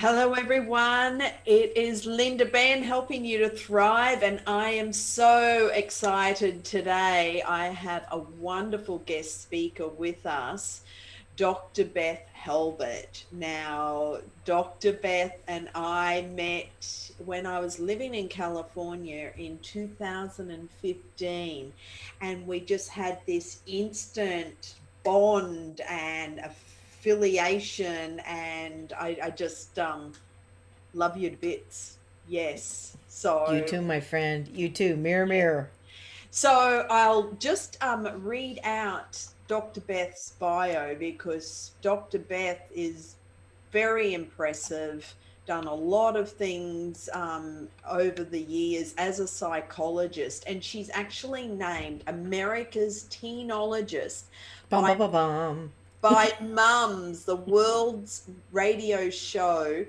Hello, everyone. It is Linda Benn helping you to thrive, and I am so excited today. I have a wonderful guest speaker with us, Dr. Beth Halbert. Now, Dr. Beth and I met when I was living in California in 2015, and we just had this instant bond and affiliation, and I just love you to bits. Yes. You So too, my friend. You too. Mirror, yeah. mirror. So I'll just read out Dr. Beth's bio because Dr. Beth is very impressive, done a lot of things over the years as a psychologist, and she's actually named America's Teenologist Bum, by bum, bum, bum. Mums, the world's radio show.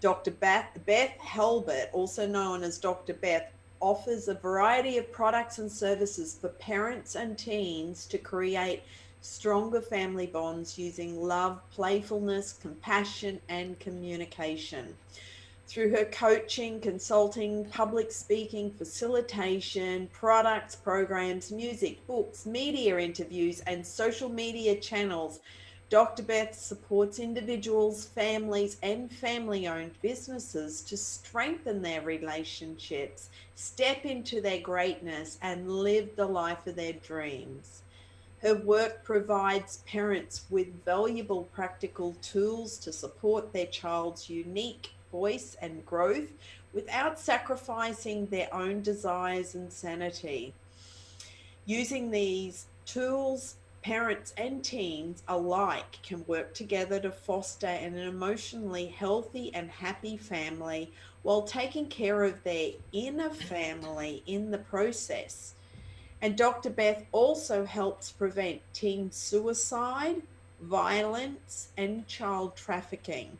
Dr. Beth Halbert, also known as Dr. Beth, offers a variety of products and services for parents and teens to create stronger family bonds using love, playfulness, compassion, and communication. Through her coaching, consulting, public speaking, facilitation, products, programs, music, books, media interviews, and social media channels, Dr. Beth supports individuals, families, and family owned businesses to strengthen their relationships, step into their greatness, and live the life of their dreams. Her work provides parents with valuable practical tools to support their child's unique voice and growth without sacrificing their own desires and sanity. Using these tools, parents and teens alike can work together to foster an emotionally healthy and happy family while taking care of their inner family in the process. And Dr. Beth also helps prevent teen suicide, violence, and child trafficking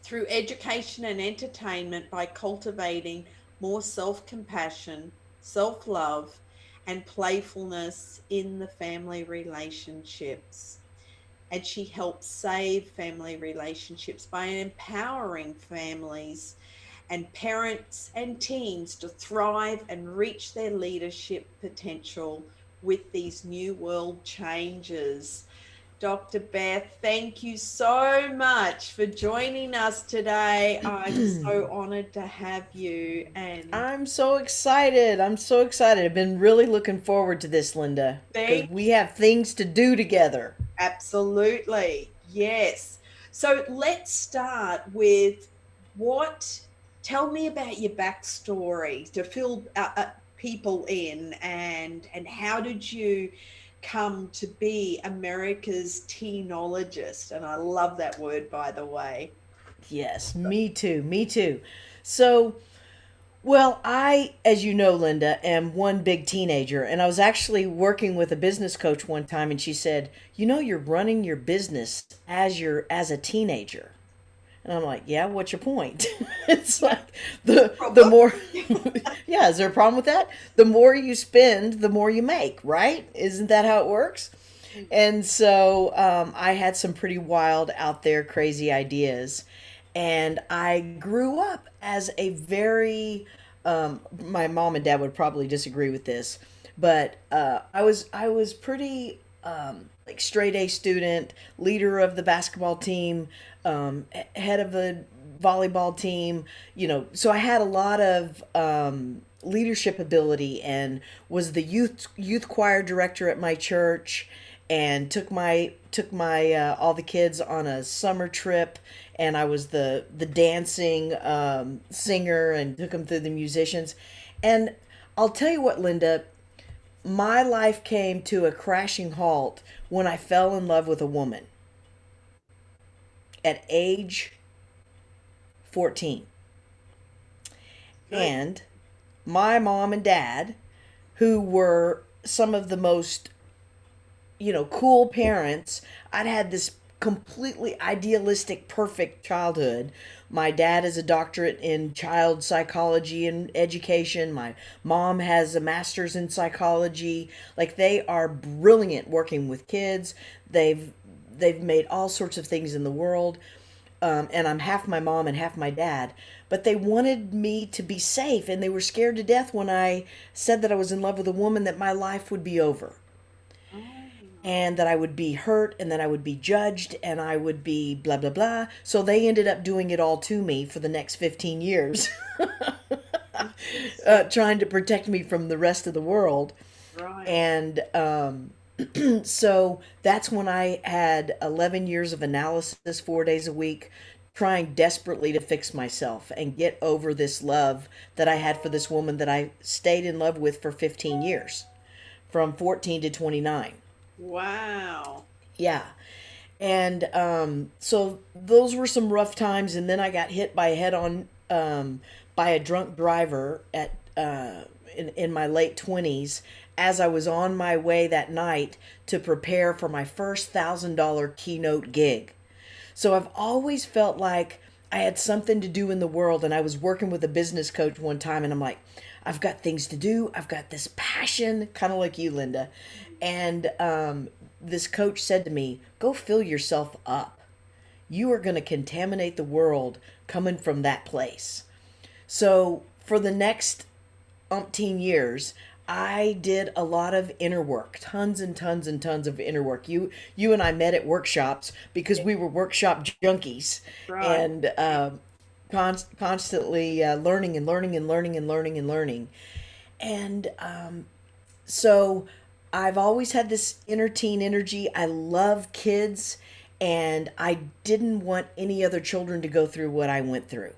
through education and entertainment by cultivating more self compassion, self love, and playfulness in the family relationships. And she helps save family relationships by empowering families and parents and teens to thrive and reach their leadership potential with these new world changes. Dr. Beth, thank you so much for joining us today. I'm so honored to have you. And I'm so excited. I'm so excited. I've been really looking forward to this, Linda, because thank we have things to do together. absolutely. Yes. So let's start with what, tell me about your backstory to fill people in, and how did you come to be America's Teenologist? And I love that word, by the way. Yes, me too. Me too. So, well, I, as you know, Linda, am one big teenager, and I was actually working with a business coach one time, and she said, "You know, you're running your business as a teenager." And I'm like, yeah, what's your point? It's Yeah, like no the problem. more yeah, is there a problem with that? The more you spend, the more you make, right? Isn't that how it works? And so I had some pretty wild, out there, crazy ideas. And I grew up as a very, my mom and dad would probably disagree with this, but I was pretty like straight A student, leader of the basketball team, head of the volleyball team. So I had a lot of leadership ability, and was the youth choir director at my church, and took my all the kids on a summer trip, and I was the dancing singer, and took them through the musicians. And I'll tell you what, Linda, my life came to a crashing halt when I fell in love with a woman at age 14. Good. And my mom and dad, who were some of the most, cool parents. I'd had this completely idealistic, perfect childhood. My dad is a doctorate in child psychology and education. My mom has a master's in psychology. Like, they are brilliant working with kids. They've made all sorts of things in the world. and I'm half my mom and half my dad, but they wanted me to be safe, and they were scared to death when I said that I was in love with a woman, that my life would be over, Oh, and that I would be hurt, and that I would be judged, and I would be blah, blah, blah. So they ended up doing it all to me for the next 15 years, interesting. trying to protect me from the rest of the world. Right. And so that's when I had 11 years of analysis, 4 days a week, trying desperately to fix myself and get over this love that I had for this woman that I stayed in love with for 15 years, from 14 to 29. Wow. Yeah. And so those were some rough times. And then I got hit by a head on by a drunk driver in my late 20s, as I was on my way that night to prepare for my first $1,000 keynote gig. So I've always felt like I had something to do in the world. And I was working with a business coach one time, and I'm like, I've got things to do. I've got this passion, kind of like you, Linda. And this coach said to me, go fill yourself up. You are going to contaminate the world coming from that place. So for the next umpteen years, I did a lot of inner work, tons and tons and tons of inner work. You and I met at workshops because Yeah. we were workshop junkies, Right. and constantly learning and learning and learning and learning and learning. And so I've always had this inner teen energy. I love kids, and I didn't want any other children to go through what I went through.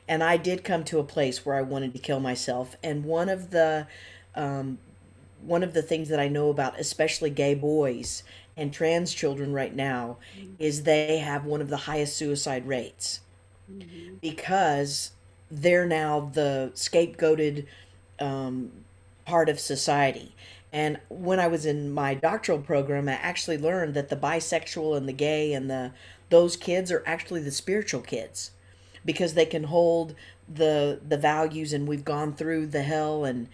And I did come to a place where I wanted to kill myself. And one of the things that I know about, especially gay boys and trans children right now, is they have one of the highest suicide rates, Mm-hmm. because they're now the scapegoated um, part of society. And when I was in my doctoral program, I actually learned that the bisexual and the gay and the those kids are actually the spiritual kids, because they can hold the values, and we've gone through the hell, and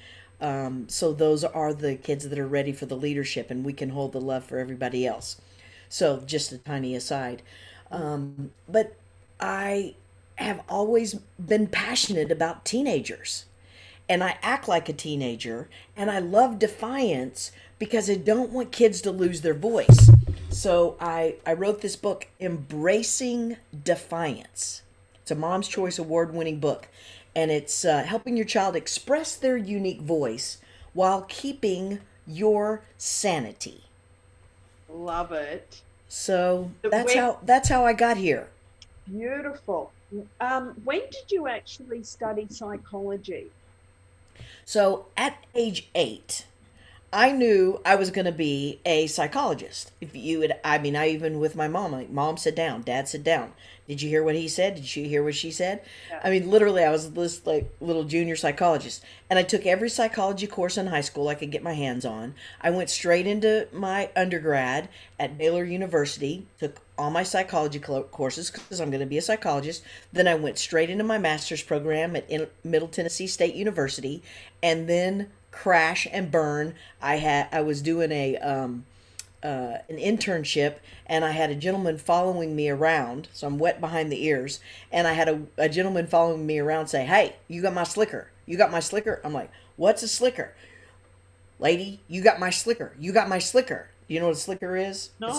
so those are the kids that are ready for the leadership, and we can hold the love for everybody else. So just a tiny aside. But I have always been passionate about teenagers, and I act like a teenager, and I love defiance because I don't want kids to lose their voice. So I wrote this book, Embracing Defiance. It's a Mom's Choice Award winning book, and it's helping your child express their unique voice while keeping your sanity. Love it. So When that's how I got here. beautiful. When did you actually study psychology? So at age 8, I knew I was going to be a psychologist. If you would, I mean, I even with my mom, like, Mom, sit down, Dad, sit down. Did you hear what he said? Did you hear what she said? Yeah. I mean, literally, I was this like little junior psychologist, and I took every psychology course in high school I could get my hands on. I went straight into my undergrad at Baylor University, took all my psychology courses because I'm going to be a psychologist. Then I went straight into my master's program at Middle Tennessee State University, and then crash and burn. I was doing an internship, and I had a gentleman following me around. So I'm wet behind the ears, and I had a gentleman following me around say, "Hey, you got my slicker? You got my slicker?" I'm like, "What's a slicker, lady? You got my slicker? You got my slicker?" You know what a slicker is? No.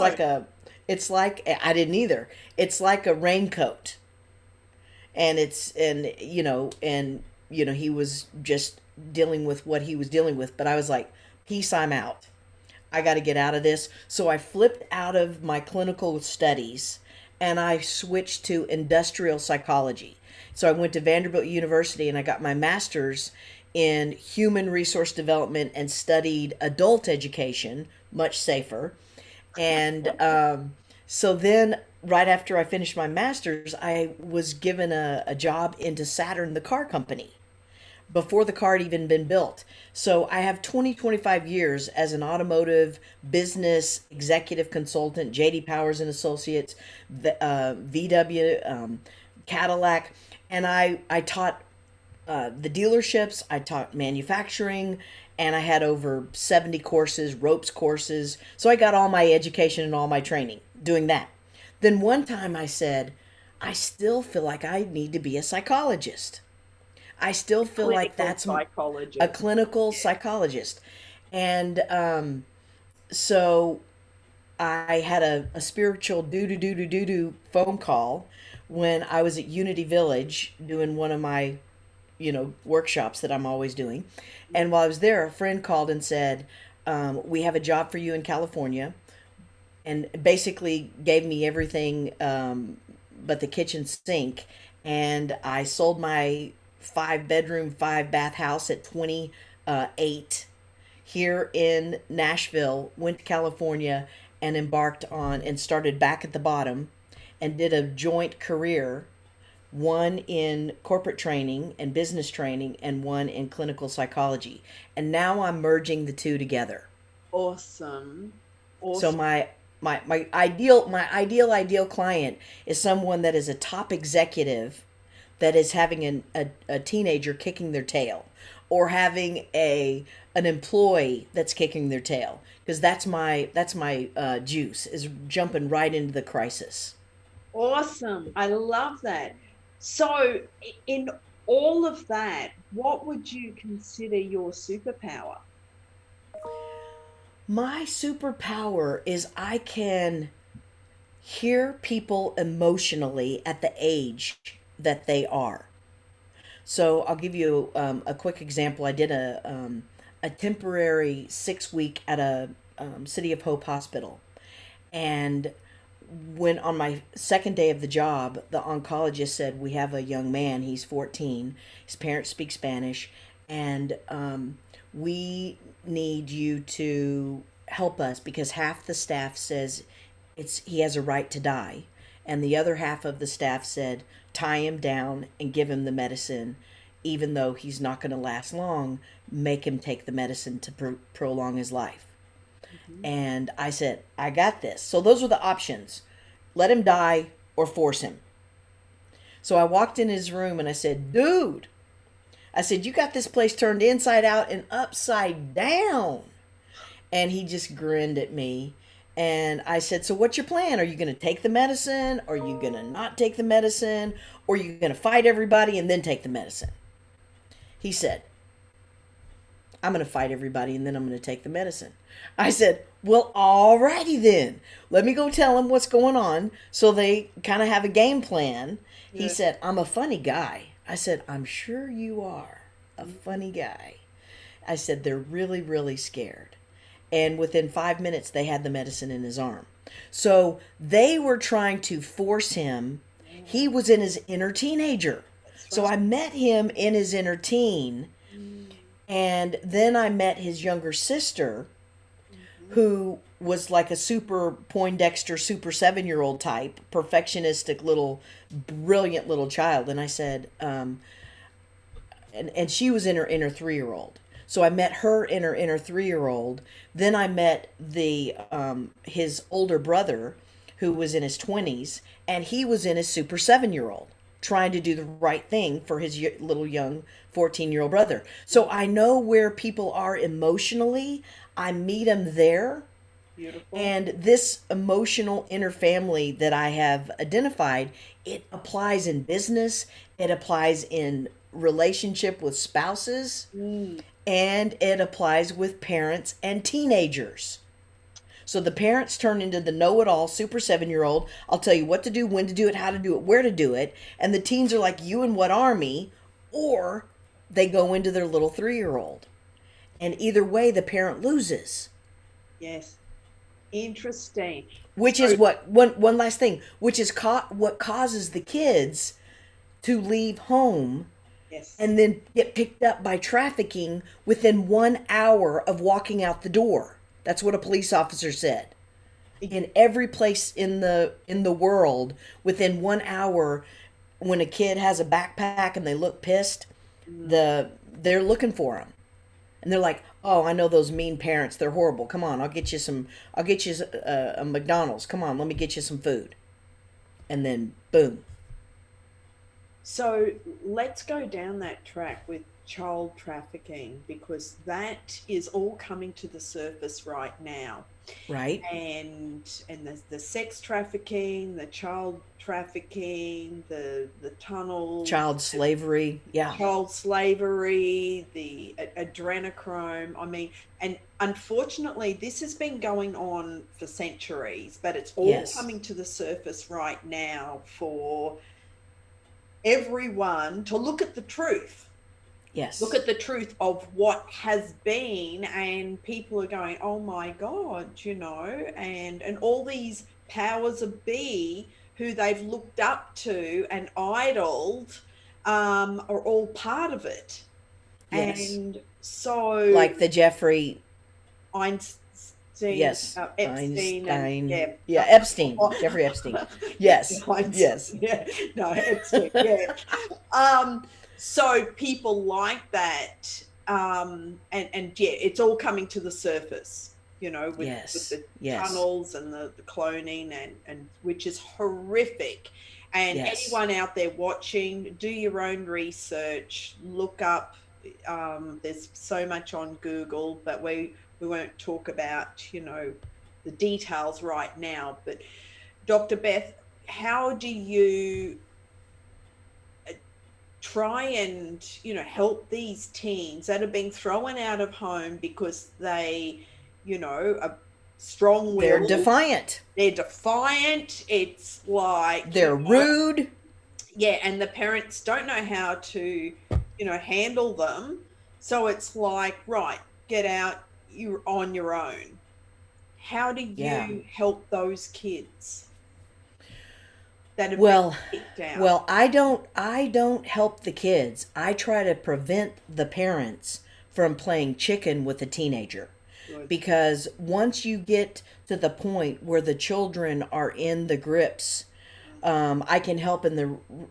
It's like I didn't either. It's like a raincoat, and he was just dealing with what he was dealing with. But I was like, peace, I'm out. I got to get out of this. So I flipped out of my clinical studies, and I switched to industrial psychology. So I went to Vanderbilt University, and I got my master's in human resource development and studied adult education, much safer. And so then, right after I finished my master's, I was given a job into Saturn, the car company, before the car had even been built. So I have 25 years as an automotive business executive consultant, JD Powers and Associates, VW, Cadillac, and I taught the dealerships, I taught manufacturing, and I had over 70 courses, ropes courses. So I got all my education and all my training doing that. Then one time I said, I still feel like I need to be a psychologist. I still feel like Clinical that's a psychologist. clinical Yes. psychologist. And so I had a spiritual do phone call when I was at Unity Village doing one of my, workshops that I'm always doing. And while I was there, a friend called and said, "We have a job for you in California," and basically gave me everything but the kitchen sink. And I sold my 5 bedroom, 5 bath house at 28 here in Nashville, went to California and embarked on and started back at the bottom and did a joint career, one in corporate training and business training and one in clinical psychology. And now I'm merging the two together. Awesome. So Awesome. my ideal client is someone that is a top executive that is having a teenager kicking their tail, or having an employee that's kicking their tail, because that's my juice, is jumping right into the crisis. Awesome. I love that. So, in all of that, what would you consider your superpower? My superpower is I can hear people emotionally at the age that they are. So I'll give you a quick example. I did a temporary 6 week at a City of Hope hospital. And when on my second day of the job, the oncologist said, "We have a young man, he's 14, his parents speak Spanish, and we need you to help us because half the staff says he has a right to die, and the other half of the staff said tie him down and give him the medicine, even though he's not going to last long, make him take the medicine to prolong his life." Mhm. And I said, "I got this." So those were the options: let him die or force him. So I walked in his room and I said, "Dude," I said, "you got this place turned inside out and upside down." And he just grinned at me. And I said, "So what's your plan? Are you going to take the medicine? Are you going to not take the medicine? Or are you going to fight everybody and then take the medicine?" He said, "I'm going to fight everybody and then I'm going to take the medicine." I said, "Well, alrighty then. Let me go tell them what's going on so they kind of have a game plan." He Yeah. said, "I'm a funny guy." I said, "I'm sure you are a funny guy." I said, "They're really, really scared." And within 5 minutes, they had the medicine in his arm. So they were trying to force him. He Yeah, was in his inner teenager. that's So right. I met him in his inner teen. Mm, And then I met his younger sister, mhm. who was like a super Poindexter, super 7 year old type, perfectionistic little, brilliant little child. And I said, and she was in her inner 3 year old. So I met her in her inner 3 year old. Then I met his older brother, who was in his 20s, and he was in his super 7 year old, trying to do the right thing for his little young 14-year old brother. So I know where people are emotionally. I meet them there. Beautiful. And this emotional inner family that I have identified, it applies in business, it applies in relationship with spouses, Mm, and it applies with parents and teenagers. So the parents turn into the know it all super 7 year old. I'll tell you what to do, when to do it, how to do it, where to do it. And the teens are like, "You in what army?" Or they go into their little 3 year old. And either way, the parent loses. yes. Interesting. Which is So, what, one last thing, which is what causes the kids to leave home yes. and then get picked up by trafficking within 1 hour of walking out the door. That's what a police officer said. In every place in the world, within 1 hour, when a kid has a backpack and they look pissed, Mm, they're looking for them, and they're like, "Oh, I know those mean parents. They're horrible. Come on, I'll get you some. I'll get you a McDonald's. Come on, let me get you some food." And then boom. so let's go down that track with child trafficking, because that is all coming to the surface right now. Right? And there's the sex trafficking, the child trafficking, the tunnels, Child slavery. Yeah. child slavery, the adrenochrome. I mean, and unfortunately, this has been going on for centuries, but it's all Yes. coming to the surface right now for everyone to look at the truth. Look Yes. at the truth of what has been, and people are going, "Oh my God," and all these powers of be who they've looked up to and idoled, are all part of it. Yes. And so Like the Jeffrey, Einstein, yes, Epstein, and Einstein. yeah, Yeah, Epstein. Jeffrey Epstein. yeah, Yes. Einstein, Yes. yeah, no, Epstein, yeah. Um, so people like that, and yeah, it's all coming to the surface, with Yes. the Yes. tunnels and the cloning, and which is horrific. And Yes. anyone out there watching, do your own research, look up. There's so much on Google, but we won't talk about the details right now. But Dr. Beth, how do you try and help these teens that are being thrown out of home because they are They're strong-willed, defiant. they're defiant, it's like, They're rude. yeah, and the parents don't know how to handle them, so it's like, right, get out, you're on your own. How do Yeah. you help those kids that have been Well, kicked out? well, I don't help the kids. I try to prevent the parents from playing chicken with a teenager. Good. Because once you get to the point where the children are in the grips, I can help in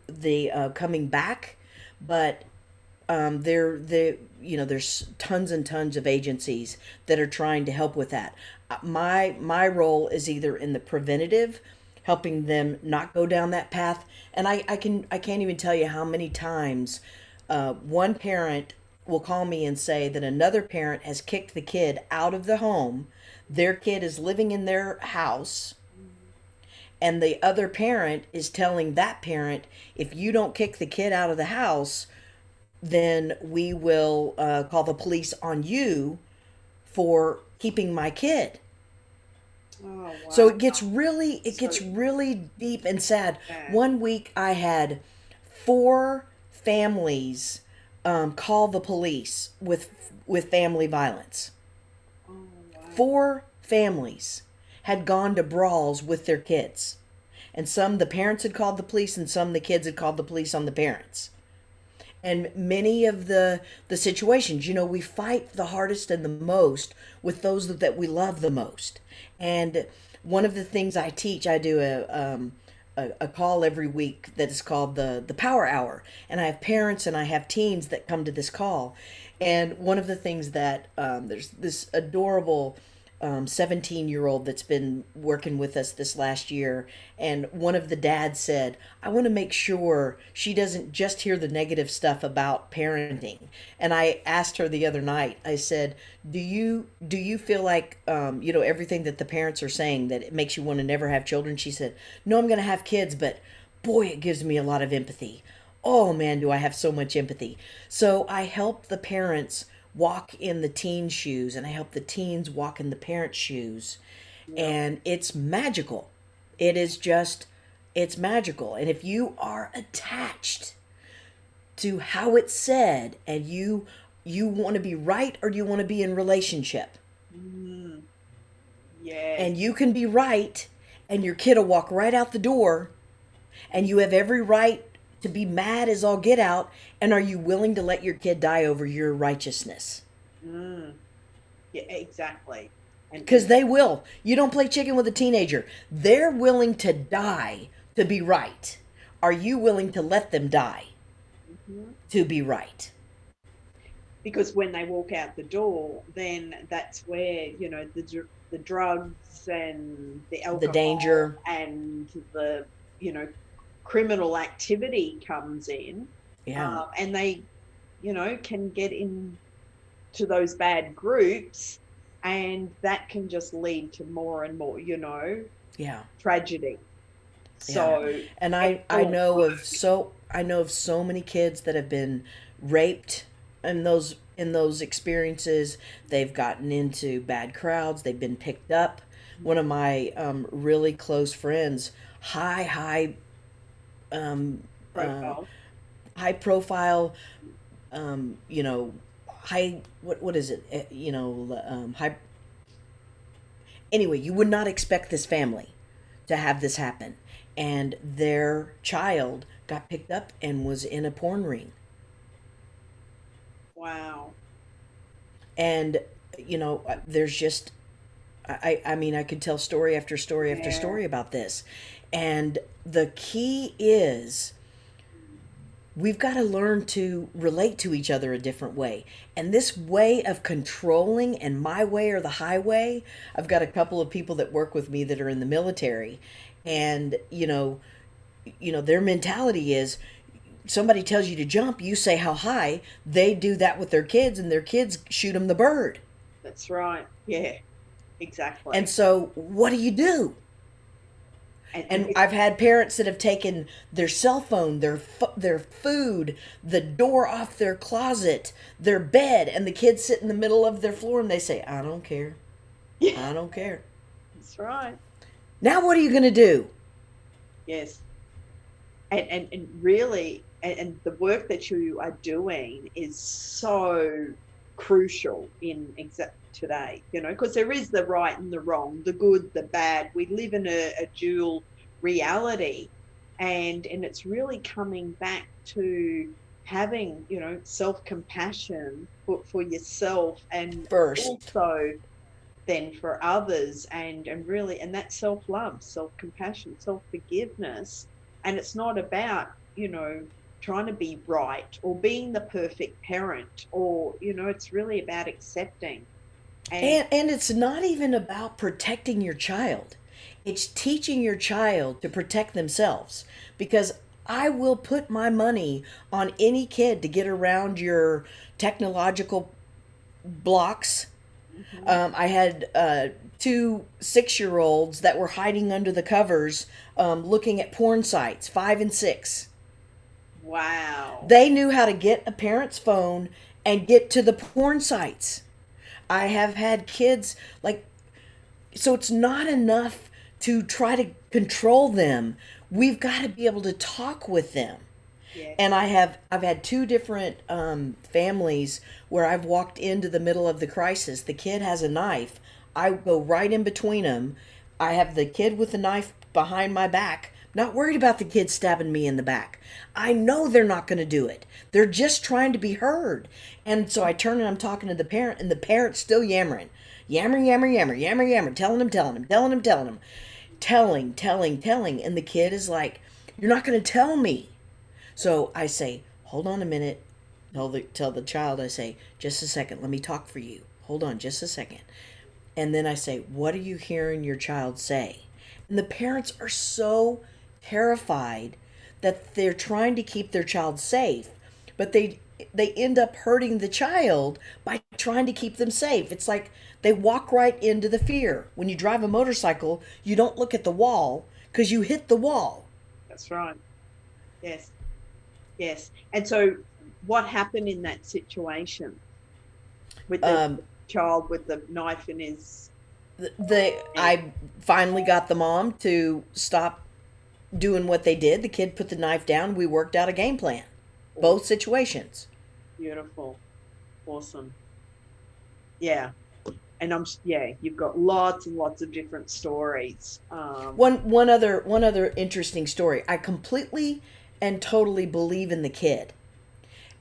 the coming back, but there's tons and tons of agencies that are trying to help with that. My role is either in the preventative, helping them not go down that path, and I can't even tell you how many times one parent will call me and say that another parent has kicked the kid out of the home. Their kid is living in their house, and the other parent is telling that parent, if you don't kick the kid out of the house, then we will call the police on you for keeping my kid. Oh, So wow. it gets So really deep and sad. bad. One week I had four families call the police with family violence. Oh, wow. Four families had gone to brawls with their kids. And some the parents had called the police, and some the kids had called the police on the parents. And many of the situations, we fight the hardest and the most with those that we love the most. And one of the things I teach, I do a call every week that is called the Power Hour, and I have parents and I have teens that come to this call. And one of the things that there's this adorable 17-year-old that's been working with us this last year, and one of the dads said, I want to make sure she doesn't just hear the negative stuff about parenting. And I asked her the other night, I said, do you feel like everything that the parents are saying, that it makes you want to never have children? She said, no, I'm going to have kids, but boy, it gives me a lot of empathy. Oh man, do I have so much empathy. So I help the parents walk in the teen shoes, and I help the teens walk in the parents' shoes. Yeah. And it's magical. It is just, it's magical. And if you are attached to how it's said, and you want to be right, or you want to be in relationship, Mm, yes. and you can be right, and your kid will walk right out the door, and you have every right to be mad as all get out, and are you willing to let your kid die over your righteousness? Mm, yeah, exactly. Because they will. You don't play chicken with a teenager. They're willing to die to be right. Are you willing to let them die Mhm. to be right? Because when they walk out the door, then that's where the drugs and the The alcohol danger. and the you know criminal activity comes in, Yeah. and they can get into those bad groups, and that can just lead to more and more, Yeah. tragedy. Yeah. So And excellent work. I know of so many kids that have been raped in those experiences. They've gotten into bad crowds, they've been picked up. One of my really close friends, high um, uh, Profile. high profile, you know, high what is it? High. Anyway, you would not expect this family to have this happen, and their child got picked up and was in a porn ring. Wow. And there's just I mean, I could tell story after story after Yeah. story about this. And the key is we've got to learn to relate to each other a different way. And this way of controlling and my way or the highway, I've got a couple of people that work with me that are in the military, and their mentality is somebody tells you to jump, you say how high. They do that with their kids, and their kids shoot them the bird. That's right. Yeah, And exactly. so what do you do? And And I've had parents that have taken their cell phone, their food, the door off their closet, their bed, and the kids sit in the middle of their floor and they say, "I don't care. yeah, I don't care." that's right. Now what are you going to do? Yes. And really, and the work that you are doing is so crucial in exact today, because there is the right and the wrong, the good, the bad. We live in a dual reality, and it's really coming back to having, self-compassion for yourself, and First. also then for others, and really, and that self-love, self-compassion, self-forgiveness. And it's not about, trying to be right or being the perfect parent, or, it's really about accepting. And And it's not even about protecting your child. It's teaching your child to protect themselves, because I will put my money on any kid to get around your technological blocks. mhm. I had two 6 year olds that were hiding under the covers, looking at porn sites, 5 and 6. Wow. They knew how to get a parent's phone and get to the porn sites. I have had kids like, so it's not enough to try to control them. We've got to be able to talk with them. And Yes. I've had two different families where I've walked into the middle of the crisis. The kid has a knife. I go right in between them. I have the kid with the knife behind my back. Not worried about the kid stabbing me in the back. I know they're not going to do it. They're just trying to be heard. And so I turn and I'm talking to the parent, and the parent's still yammering. Yammer, yammer, yammer, yammer, yammer, telling him, telling him, telling him, telling him, telling. And the kid is like, "You're not going to tell me." So I say, "Hold on a minute." Tell the child, I say, "Just a second, let me talk for you. Hold on just a second." And then I say, "What are you hearing your child say?" And the parents are so terrified that they're trying to keep their child safe, but they end up hurting the child by trying to keep them safe. It's like they walk right into the fear. When you drive a motorcycle, you don't look at the wall because you hit the wall. That's right. Yes. Yes. And so what happened in that situation with the Um, child with the knife in his neck? I finally got the mom to stop doing what they did. The kid put the knife down. We worked out a game plan, both Awesome. situations. Beautiful. Awesome. Yeah. And yeah, you've got lots and lots of different stories. One other interesting story. I completely and totally believe in the kid,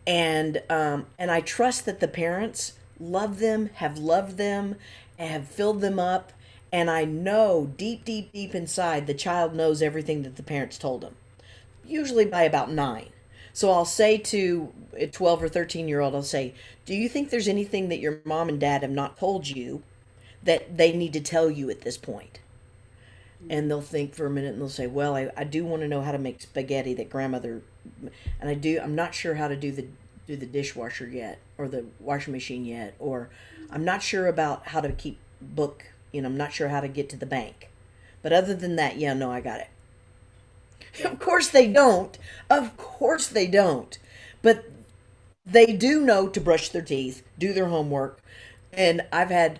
and I trust that the parents love them, have loved them, and have filled them up. And I know deep, deep, deep inside the child knows everything that the parents told him, usually by about 9. So I'll say to a 12 or 13-year-old, I'll say, "Do you think there's anything that your mom and dad have not told you that they need to tell you at this point?" And they'll think for a minute and they'll say, "Well, I do want to know how to make spaghetti that grandmother, and I'm not sure how to do do the dishwasher yet or the washing machine yet, or I'm not sure about how to keep book, I'm not sure how to get to the bank. But other than that, yeah, no, I got it. Yeah. Of course they don't. Of course they don't. But they do know to brush their teeth, do their homework. And I've had,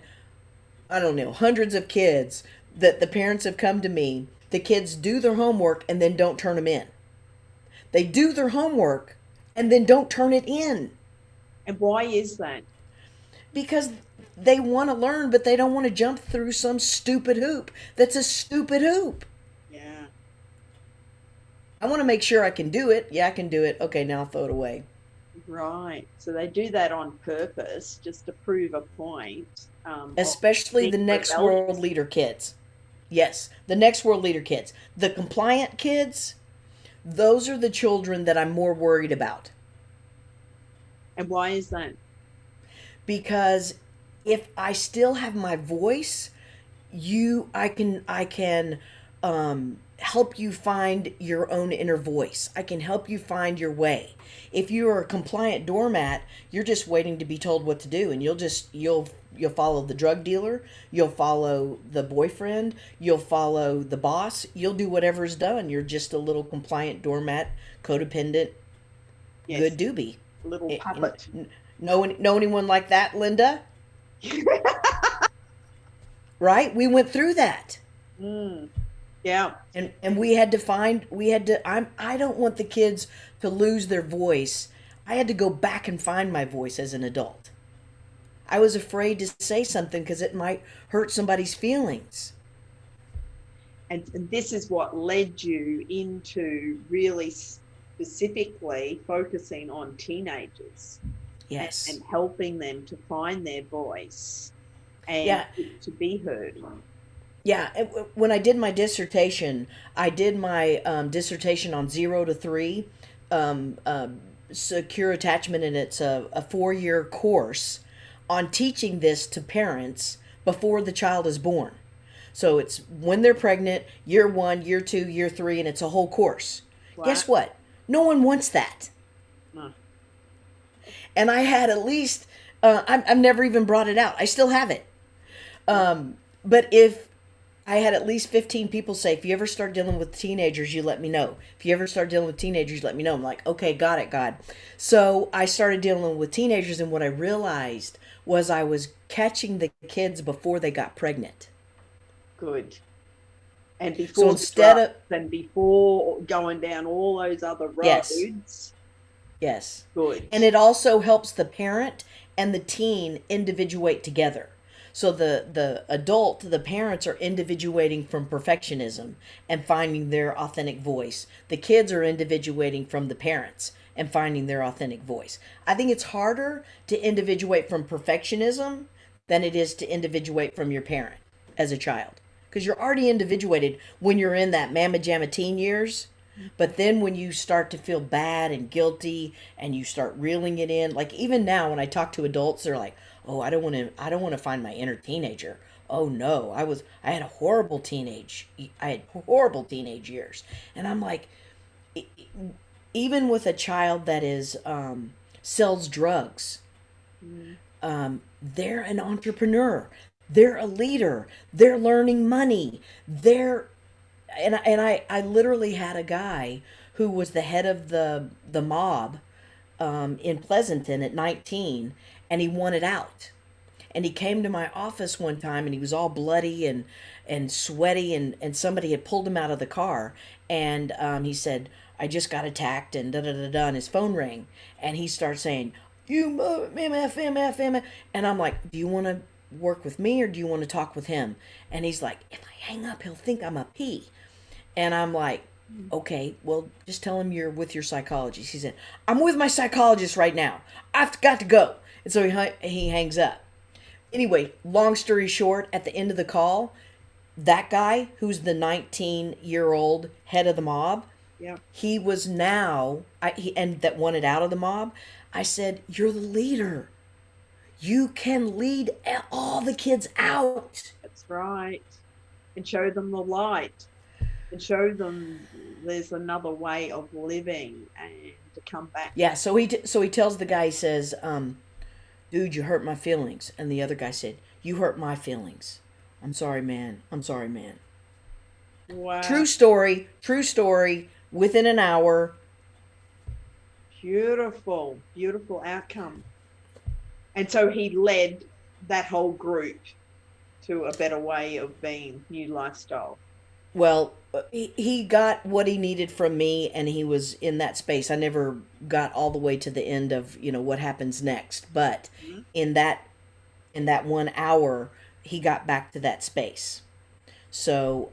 I don't know, hundreds of kids that the parents have come to me. The kids do their homework and then don't turn them in. They do their homework and then don't turn it in. And why is that? Because they want to learn, but they don't want to jump through some stupid hoop. That's a stupid hoop. Yeah. I want to make sure I can do it. Yeah, I can do it. Okay, now I'll throw it away. Right. So they do that on purpose just to prove a point. Especially the next world leader kids. Yes, the next world leader kids. The compliant kids, those are the children that I'm more worried about. And why is that? Because if I still have my voice, I can help you find your own inner voice. I can help you find your way. If you are a compliant doormat, you're just waiting to be told what to do, and you'll follow the drug dealer, you'll follow the boyfriend, you'll follow the boss, you'll do whatever's done. You're just a little compliant doormat, codependent, Yes. good doobie. Little puppet. Know anyone like that, Linda? Right? We went through that. Yeah. And I don't want the kids to lose their voice. I had to go back and find my voice as an adult. I was afraid to say something because it might hurt somebody's feelings. And this is what led you into really specifically focusing on teenagers. Yes. And helping them to find their voice and to be heard. Yeah, when I did my dissertation, I did my dissertation on 0 to 3, secure attachment, and it's a 4-year course on teaching this to parents before the child is born. So it's when they're pregnant, year 1, year 2, year 3, and it's a whole course. Wow. Guess what? No one wants that. No. And I had at least, I've never even brought it out. I still have it. But if I had at least 15 people say, if you ever start dealing with teenagers, you let me know. If you ever start dealing with teenagers, let me know. I'm like, okay, got it, God. So I started dealing with teenagers, and what I realized was I was catching the kids before they got pregnant. Good. And before before going down all those other roads. Yes. Good. And it also helps the parent and the teen individuate together. So the adult, the parents are individuating from perfectionism and finding their authentic voice. The kids are individuating from the parents and finding their authentic voice. I think it's harder to individuate from perfectionism than it is to individuate from your parent as a child. Because you're already individuated when you're in that mamma jamma teen years. But then when you start to feel bad and guilty and you start reeling it in, like even now when I talk to adults, they're like, oh, I don't want to find my inner teenager. Oh no, I had horrible teenage years. And I'm like, even with a child that is, sells drugs, they're an entrepreneur. They're a leader. They're learning money. I literally had a guy who was the head of the mob in Pleasanton at 19, and he wanted out. And he came to my office one time, and he was all bloody and sweaty, and somebody had pulled him out of the car. And he said, I just got attacked, and da-da-da-da, and his phone rang. And he starts saying, you MF. And I'm like, do you want to work with me, or do you want to talk with him? And he's like, if I hang up, he'll think I'm a P. And I'm like, okay, well, just tell him you're with your psychologist. He said, I'm with my psychologist right now. I've got to go. And so he hangs up. Anyway, long story short, at the end of the call, that guy who's the 19-year-old head of the mob, he was now, and that wanted out of the mob, I said, you're the leader. You can lead all the kids out. That's right. And show them the light. And show them there's another way of living, and come back. Yeah, so he tells the guy, he says, dude, you hurt my feelings. And the other guy said, you hurt my feelings. I'm sorry, man. I'm sorry, man. Wow. True story. True story. Within an hour. Beautiful, beautiful outcome. And so he led that whole group to a better way of being, new lifestyle. Well, he got what he needed from me, and he was in that space. I never got all the way to the end of, what happens next, but Mhm. in that 1 hour, he got back to that space. So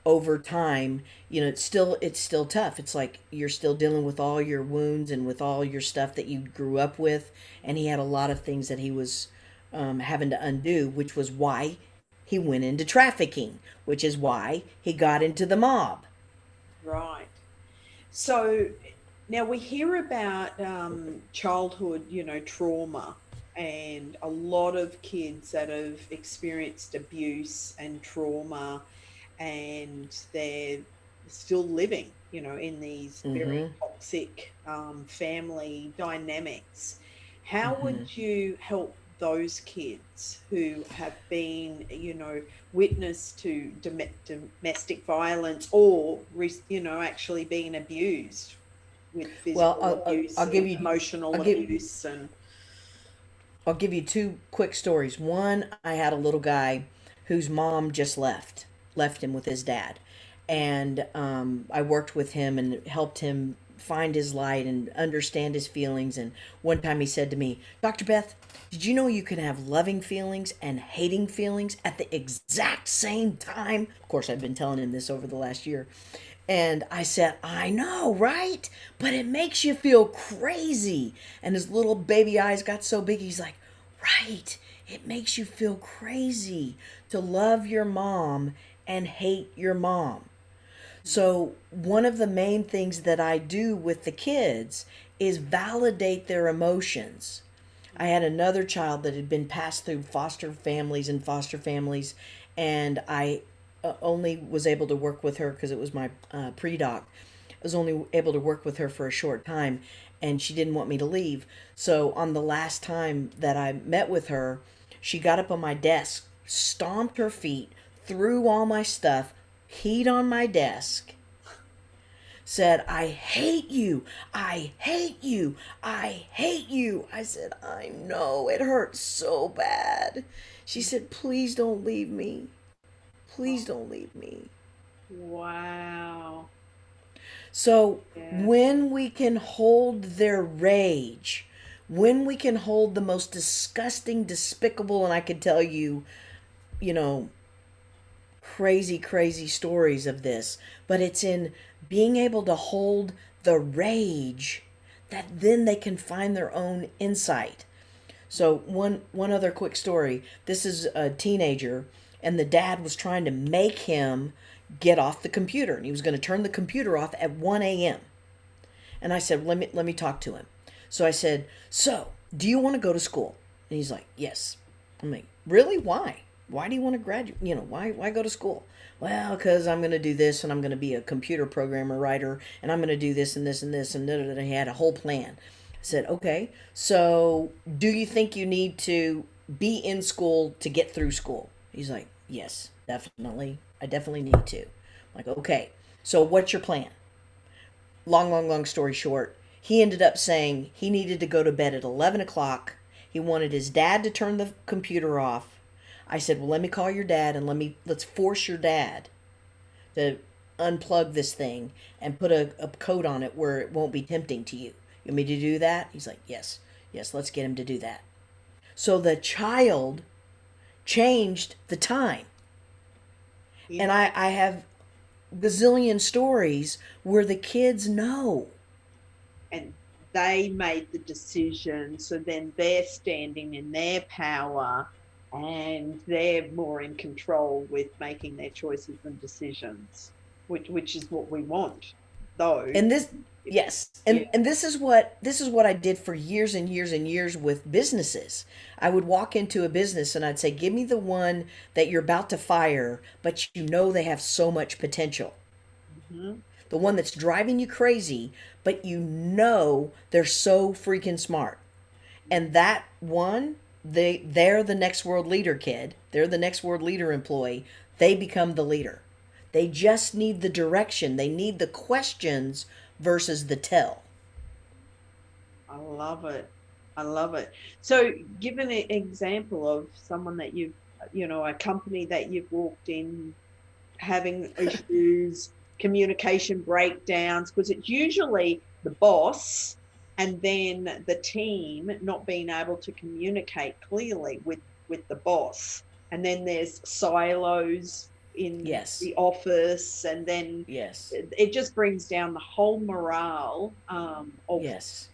over time, it's still tough. It's like you're still dealing with all your wounds and with all your stuff that you grew up with, and he had a lot of things that he was having to undo, which was why he went into trafficking, which is why he got into the mob. Right. So now we hear about childhood, trauma, and a lot of kids that have experienced abuse and trauma, and they're still living, in these very Mm-hmm. toxic family dynamics. How Mm-hmm. would you help those kids who have been, witness to domestic violence, or actually being abused with Well, physical abuse I'll give and you, emotional I'll give, abuse? And I'll give you two quick stories. One, I had a little guy whose mom just left him with his dad, and I worked with him and helped him find his light and understand his feelings. And one time he said to me, Dr. Beth, did you know you can have loving feelings and hating feelings at the exact same time? Of course, I've been telling him this over the last year. And I said, I know, right? But it makes you feel crazy. And his little baby eyes got so big, he's like, right. It makes you feel crazy to love your mom and hate your mom. So, one of the main things that I do with the kids is validate their emotions. I had another child that had been passed through foster families, and I only was able to work with her because it was my pre-doc. I was only able to work with her for a short time, and she didn't want me to leave. So on the last time that I met with her, she got up on my desk, stomped her feet, threw all my stuff, peed on my desk, said, I hate you. I hate you. I hate you. I said, I know. It hurts so bad. She said, please don't leave me. Please don't leave me. wow. So Yeah. when we can hold their rage, when we can hold the most disgusting, despicable, and I could tell you, you know, crazy, crazy stories of this, but it's in being able to hold the rage that then they can find their own insight. So one other quick story. This is a teenager, and the dad was trying to make him get off the computer, and he was going to turn the computer off at 1 a.m. And I said, let me talk to him. So I said, so do you want to go to school? And he's like, yes. I'm like, really? Why? Why do you want to graduate? Why go to school? Well, because I'm going to do this, and I'm going to be a computer programmer writer, and I'm going to do this and this and this, and da, da, da. He had a whole plan. I said, okay, so do you think you need to be in school to get through school? He's like, yes, definitely. I definitely need to. I'm like, okay, so what's your plan? Long, long, long story short, he ended up saying he needed to go to bed at 11 o'clock. He wanted his dad to turn the computer off. I said, well, let me call your dad and let's force your dad to unplug this thing and put a code on it where it won't be tempting to you. You want me to do that? He's like, yes, yes, let's get him to do that. So the child changed the time. Yeah. And I have gazillion stories where the kids know. And they made the decision, so then they're standing in their power, and they're more in control with making their choices and decisions, which is what we want, though. And this, yes, Yeah. and this is what I did for years and years and years with businesses. I would walk into a business and I'd say, give me the one that you're about to fire, but you know they have so much potential. Hmm. The one that's driving you crazy, but you know they're so freaking smart. And that one, they're the next world leader kid. They're the next world leader employee. They become the leader. They just need the direction. They need the questions versus the tell. I love it. I love it. So, give an example of someone that you've, a company that you've walked in having issues, communication breakdowns, because it's usually the boss and then the team not being able to communicate clearly with the boss. And then there's silos in Yes. the office, and then Yes. it just brings down the whole morale of Yes.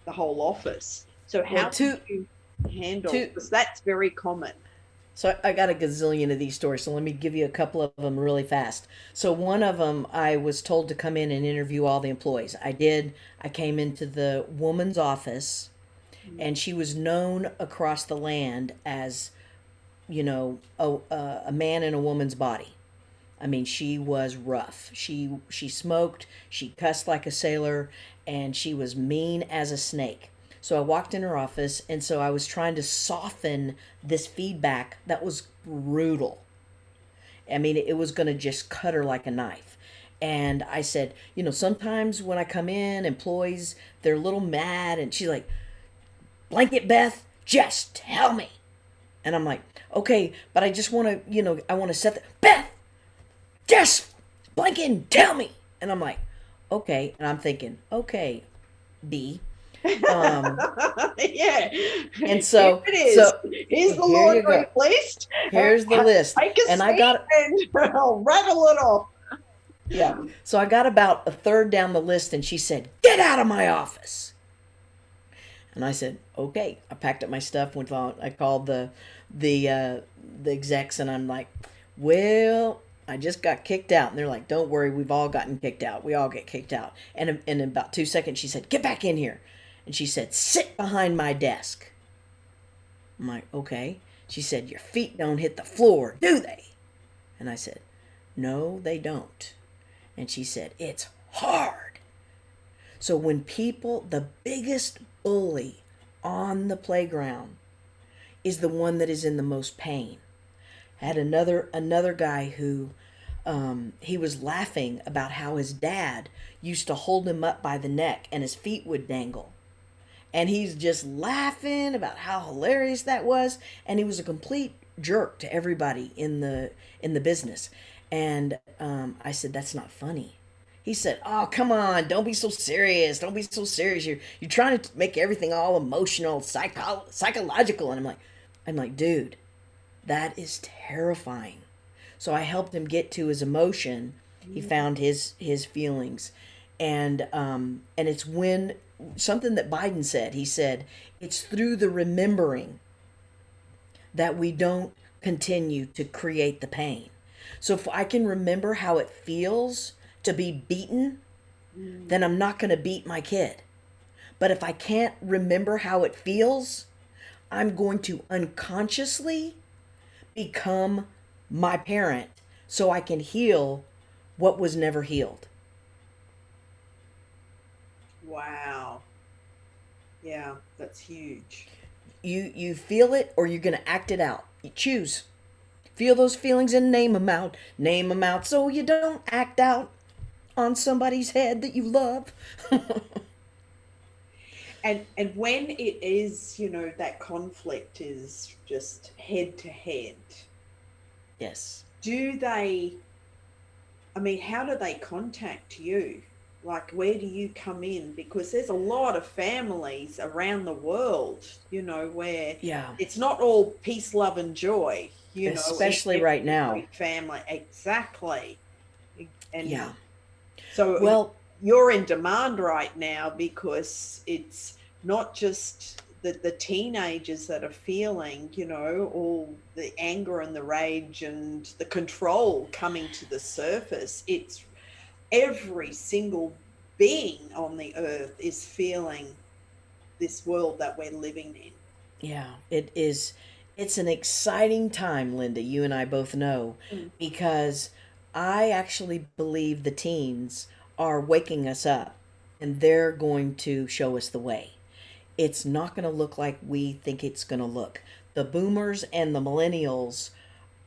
the whole office. So Well, how would you handle, two, because that's very common. so I got a gazillion of these stories, so let me give you a couple of them really fast. So one of them, I was told to come in and interview all the employees. I did. I came into the woman's office, and she was known across the land as, a man in a woman's body. I mean, she was rough. She smoked, she cussed like a sailor, and she was mean as a snake. So I walked in her office, and so I was trying to soften this feedback that was brutal. I mean, it was going to just cut her like a knife. And I said, sometimes when I come in, employees, they're a little mad, and she's like, "Blanket Beth, just tell me." And I'm like, "Okay, but I just want to, I want to set the Beth, just blanket, tell me." And I'm like, "Okay." And I'm thinking, "Okay, B." Yeah. And Here so, it is. so Here's the here you laundry go. list. Here's the list. Take a And I seat got, and I'll rattle it off. yeah. So I got about a third down the list, and she said, "Get out of my office." And I said, "Okay." I packed up my stuff, went on. I called the execs, and I'm like, "Well, I just got kicked out." And they're like, "Don't worry, we've all gotten kicked out. We all get kicked out." And in about 2 seconds, she said, "Get back in here." And she said, "Sit behind my desk." I'm like, "Okay." She said, "Your feet don't hit the floor, do they?" And I said, "No, they don't." And she said, "It's hard." So when people, the biggest bully on the playground is the one that is in the most pain. I had another guy who he was laughing about how his dad used to hold him up by the neck and his feet would dangle. And he's just laughing about how hilarious that was. And he was a complete jerk to everybody in the business. And I said, "That's not funny." He said, "Oh, come on, don't be so serious. Don't be so serious. You're trying to make everything all emotional, psychological." And I'm like, "Dude, that is terrifying." So I helped him get to his emotion. He found his feelings, and it's when something that Biden said. He said it's through the remembering that we don't continue to create the pain. So if I can remember how it feels to be beaten, then I'm not going to beat my kid. But if I can't remember how it feels, I'm going to unconsciously become my parent so I can heal what was never healed. Wow. Yeah, that's huge. You feel it or you're going to act it out. You choose. Feel those feelings and name them out. Name them out so you don't act out on somebody's head that you love. And when it is, that conflict is just head to head, Yes. do they, I mean, how do they contact you? Like, where do you come in? Because there's a lot of families around the world, where Yeah. it's not all peace, love, and joy, Especially in right now. every family. Exactly. And Yeah. so Well, you're in demand right now because it's not just the teenagers that are feeling, all the anger and the rage and the control coming to the surface. It's every single being on the earth is feeling this world that we're living in. yeah, it is. It's an exciting time, Linda. You and I both know Mm. because I actually believe the teens are waking us up and they're going to show us the way. It's not going to look like we think it's going to look. The boomers and the millennials,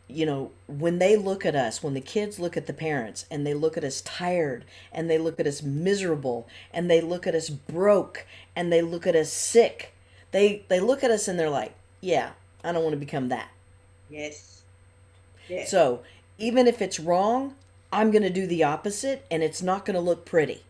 when they look at us, when the kids look at the parents and they look at us tired and they look at us miserable and they look at us broke and they look at us sick, they look at us and they're like, yeah, I don't want to become that. Yes. Yes. So even if it's wrong, I'm going to do the opposite and it's not going to look pretty.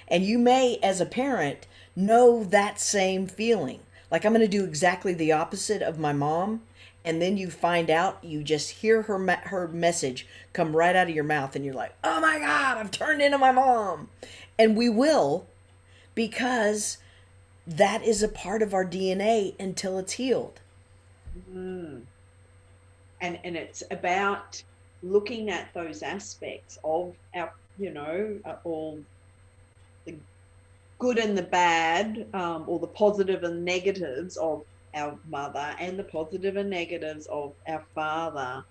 And you may, as a parent, know that same feeling. Like, I'm going to do exactly the opposite of my mom. And then you find out, you just hear her message come right out of your mouth, and you're like, oh my God, I've turned into my mom. And we will, because that is a part of our DNA until it's healed. Mm. And it's about looking at those aspects of our, all the good and the bad, or the positive and negatives of our mother and the positive and negatives of our father,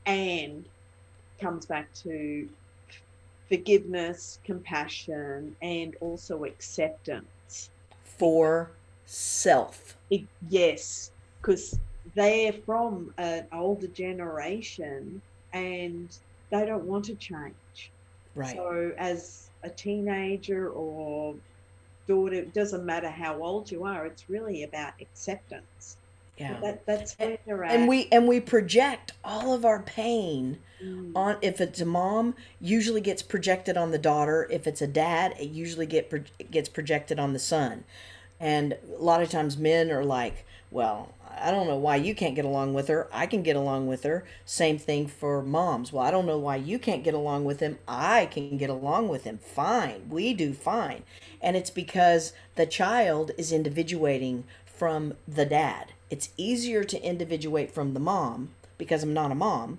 and comes back to forgiveness, compassion, and also acceptance For self. yes, because they're from an older generation and they don't want to change. Right. So as a teenager or daughter, it doesn't matter how old you are, it's really about acceptance. Yeah. That's where they're And at. we project all of our pain Mm. on. If it's a mom, usually gets projected on the daughter. If it's a dad, it usually gets projected on the son. And a lot of times men are like, well, I don't know why you can't get along with her, I can get along with her. Same thing for moms. Well, I don't know why you can't get along with him, I can get along with him. Fine, we do fine. And it's because the child is individuating from the dad. It's easier to individuate from the mom because I'm not a mom,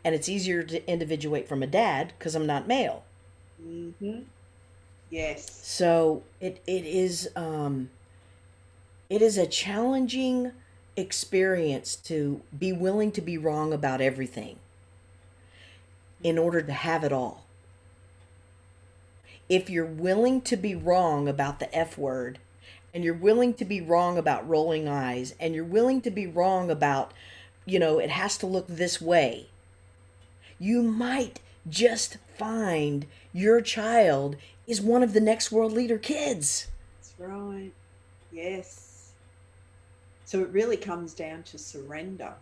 and it's easier to individuate from a dad because I'm not male. Mm-hmm. Yes. So it is a challenging experience to be willing to be wrong about everything in order to have it all. If you're willing to be wrong about the F word, and you're willing to be wrong about rolling eyes, and you're willing to be wrong about, it has to look this way, you might just find your child is one of the next world leader kids. That's right. Yes. So it really comes down to surrender,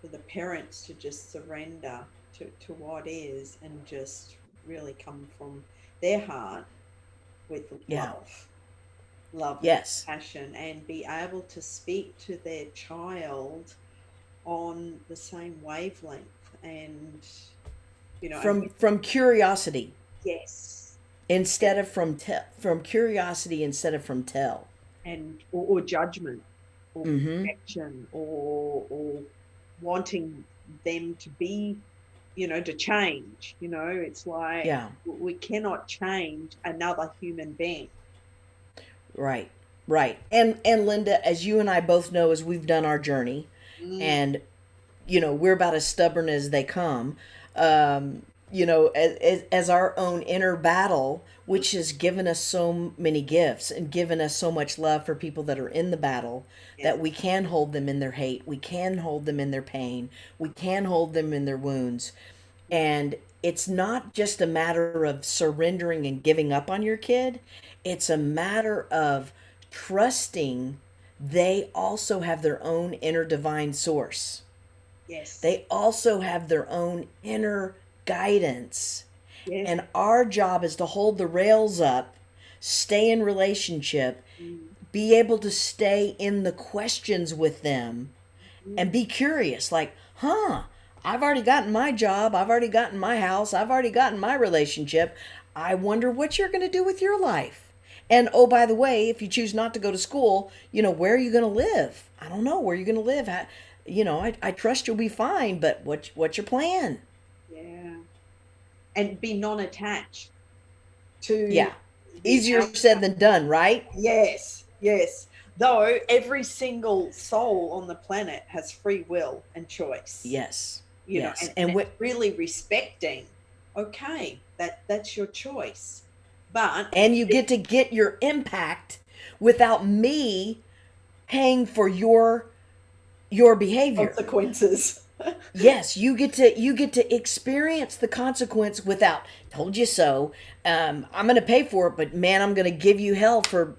for the parents to just surrender to what is and just really come from their heart with Yeah. love Yes. and passion, and be able to speak to their child on the same wavelength. And From curiosity yes, instead of from curiosity instead of from tell. and or judgment or Mm-hmm. perfection, or wanting them to be, to change. It's like Yeah. we cannot change another human being. Right. Right. And Linda, as you and I both know, as we've done our journey, Mm. and we're about as stubborn as they come. As our own inner battle, which has given us so many gifts and given us so much love for people that are in the battle, Yes. that we can hold them in their hate, we can hold them in their pain, we can hold them in their wounds. And it's not just a matter of surrendering and giving up on your kid, it's a matter of trusting they also have their own inner divine source. Yes. They also have their own inner guidance. Yes. And our job is to hold the rails up, stay in relationship, be able to stay in the questions with them, and be curious. Like, I've already gotten my job, I've already gotten my house, I've already gotten my relationship. I wonder what you're going to do with your life. And oh, by the way, if you choose not to go to school, where are you going to live? I don't know. Where are you going to live? I trust you'll be fine, but what's your plan? Yeah. And be non-attached to Yeah. the Easier outcome. said than done, right? Yes, yes. Though every single soul on the planet has free will and choice. Yes. Yes. and And it's really respecting, okay, that's your choice. But you get to get your impact without me paying for your behavior. consequences. Yes, you get to experience the consequence without told you so. I'm gonna pay for it, but man, I'm gonna give you hell for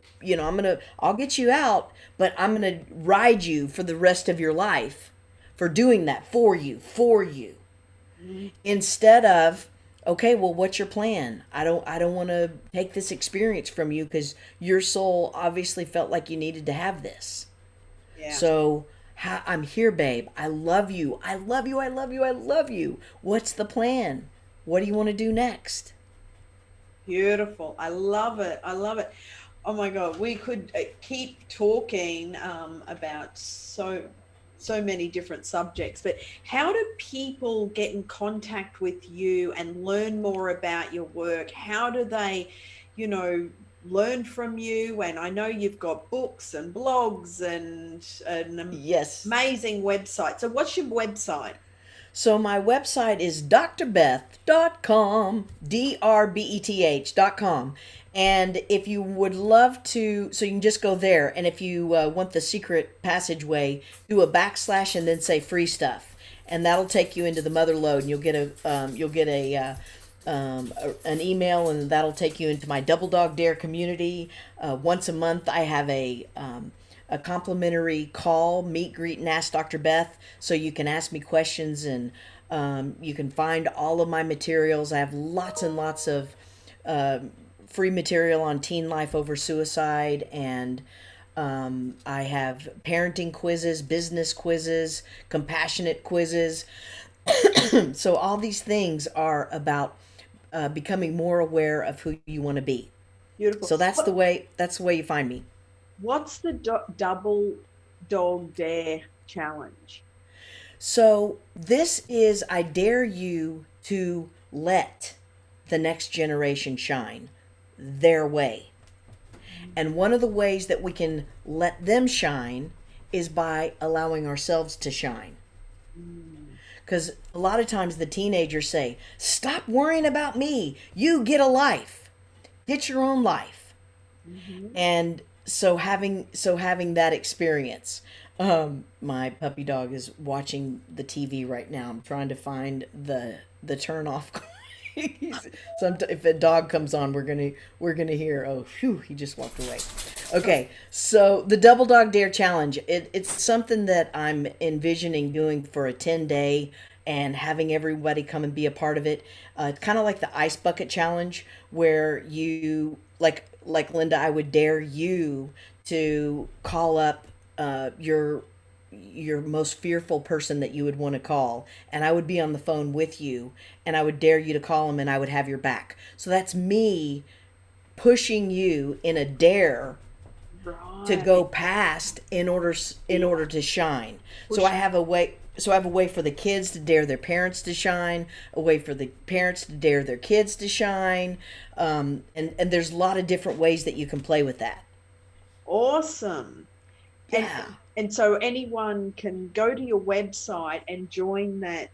I'll get you out, but I'm gonna ride you for the rest of your life for doing that for you. Instead of, okay, well, what's your plan? I don't want to take this experience from you because your soul obviously felt like you needed to have this. Yeah. So I'm here, babe. I love you. I love you. I love you. I love you. What's the plan? What do you want to do next? Beautiful. I love it. I love it. Oh my God, we could keep talking about so many different subjects, but how do people get in contact with you and learn more about your work? How do they, you know, learn from you? And I know you've got books and blogs and an Yes. amazing website. So what's your website? So my website is drbeth.com, drbeth.com. And if you would love to, so you can just go there. And if you want the secret passageway, do a backslash and then say free stuff, and that'll take you into the mother lode. And you'll get an email, and that'll take you into my Double Dog Dare community. Once a month, I have a complimentary call, meet, greet, and ask Dr. Beth, so you can ask me questions, and you can find all of my materials. I have lots and lots of free material on teen life over suicide, and I have parenting quizzes, business quizzes, compassionate quizzes. So all these things are about becoming more aware of who you want to be. Beautiful. So that's the way you find me. What's the double dog dare challenge? So this is, I dare you to let the next generation shine their way. And one of the ways that we can let them shine is by allowing ourselves to shine. Because a lot of times the teenagers say, stop worrying about me. You get a life. Get your own life. And so having that experience. My puppy dog is watching the TV right now. I'm trying to find the turn off. If a dog comes on, we're gonna hear. Oh, phew! He just walked away. Okay, so the Double Dog Dare Challenge. It's something that I'm envisioning doing for a 10-day and having everybody come and be a part of it. It's kind of like the Ice Bucket Challenge, where you like Linda, I would dare you to call up your most fearful person that you would want to call, and I would be on the phone with you, and I would dare you to call them, and I would have your back. So that's me pushing you in a dare to go past in order to shine. So I have a way for the kids to dare their parents to shine, a way for the parents to dare their kids to shine, and there's a lot of different ways that you can play with that. Awesome. Yeah. And so anyone can go to your website and join that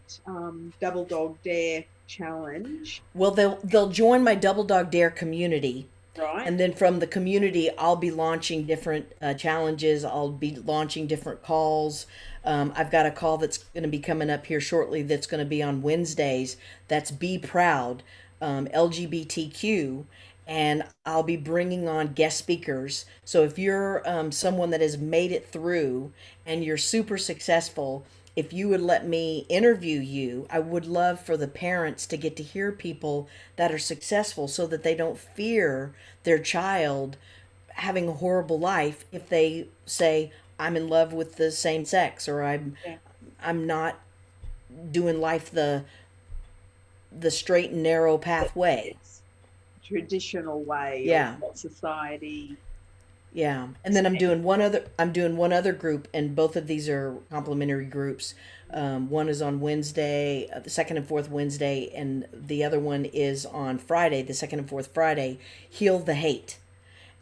Double Dog Dare challenge. Well, they'll join my Double Dog Dare community. Right. And then from the community, I'll be launching different challenges. I'll be launching different calls. I've got a call that's going to be coming up here shortly that's going to be on Wednesdays. That's Be Proud, LGBTQ. And I'll be bringing on guest speakers. So if you're someone that has made it through and you're super successful, if you would let me interview you, I would love for the parents to get to hear people that are successful so that they don't fear their child having a horrible life if they say, I'm in love with the same sex, or I'm not doing life the straight and narrow pathway. Traditional way. Yeah. Of what society. Yeah, and then I'm doing one other group, and both of these are complimentary groups. One is on Wednesday, the second and fourth Wednesday, and the other one is on Friday, the second and fourth Friday. Heal the Hate,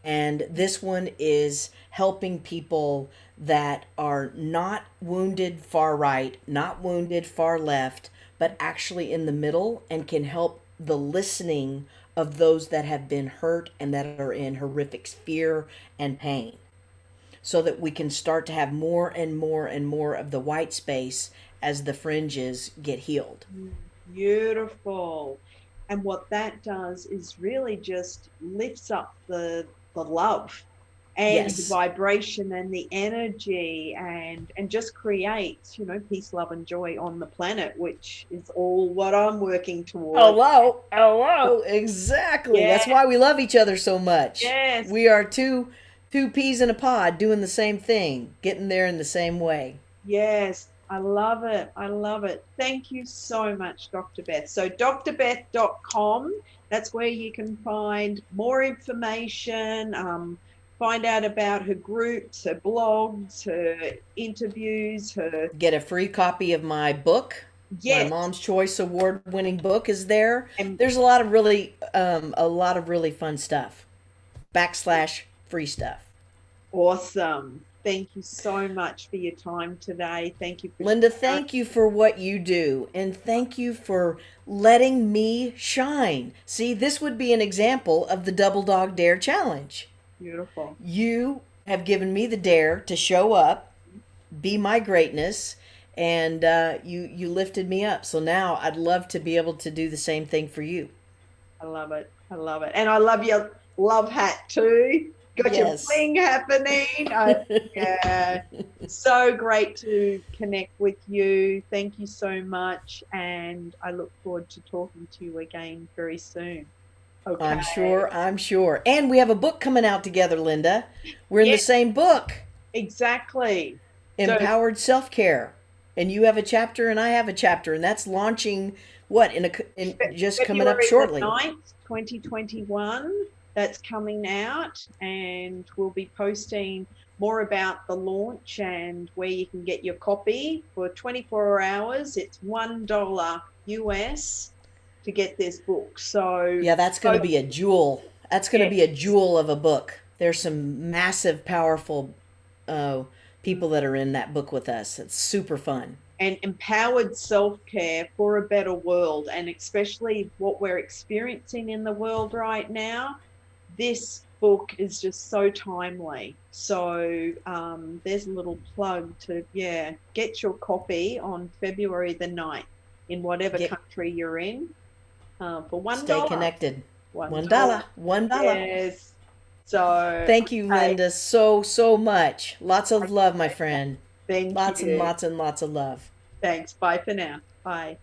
And this one is helping people that are not wounded far right, not wounded far left, but actually in the middle, and can help the listening of those that have been hurt and that are in horrific fear and pain, so that we can start to have more and more and more of the white space as the fringes get healed. Beautiful. And what that does is really just lifts up the love and the Yes. vibration and the energy, and just creates, peace, love, and joy on the planet, which is all what I'm working towards. Hello, hello, exactly. Yeah, That's why we love each other so much. yes, We are two peas in a pod doing the same thing, getting there in the same way. yes. I love it. I love it. Thank you so much, Dr. Beth. So drbeth.com, that's where you can find more information, find out about her groups, her blogs, her interviews, her, Get a free copy of my book. My yes, Mom's Choice Award-winning book is there. and There's a lot of really fun stuff. Backslash free stuff. awesome. Thank you so much for your time today. Thank you for Linda, thank you for what you do, and thank you for letting me shine. See, this would be an example of the Double Dog Dare Challenge. beautiful. You have given me the dare to show up, be my greatness, and you lifted me up. So now I'd love to be able to do the same thing for you. I love it. I love it. And I love your love hat too. Got your Yes. bling happening. Yeah. So great to connect with you. Thank you so much. And I look forward to talking to you again very soon. Okay. I'm sure. And we have a book coming out together, Linda. We're in the Yes, same book, exactly. So Empowered Self-Care. And you have a chapter and I have a chapter, and that's launching what in just coming up February shortly. the 9th, 2021. That's coming out, and we'll be posting more about the launch and where you can get your copy for 24 hours. It's $1 US to get this book. So Yeah, that's going to be a jewel. That's going to be a yes, jewel of a book. There's some massive, powerful people that are in that book with us. It's super fun. and empowered self-care for a better world, and especially what we're experiencing in the world right now. This book is just so timely. So there's a little plug to, get your copy on February the 9th in whatever Get, country you're in, for $1. stay connected. $1. $1. $1. Yes. So, Thank you, okay. Linda, so much. Lots of love, my friend. Thank Lots and you. lots and lots of love. Thanks. Bye for now. Bye.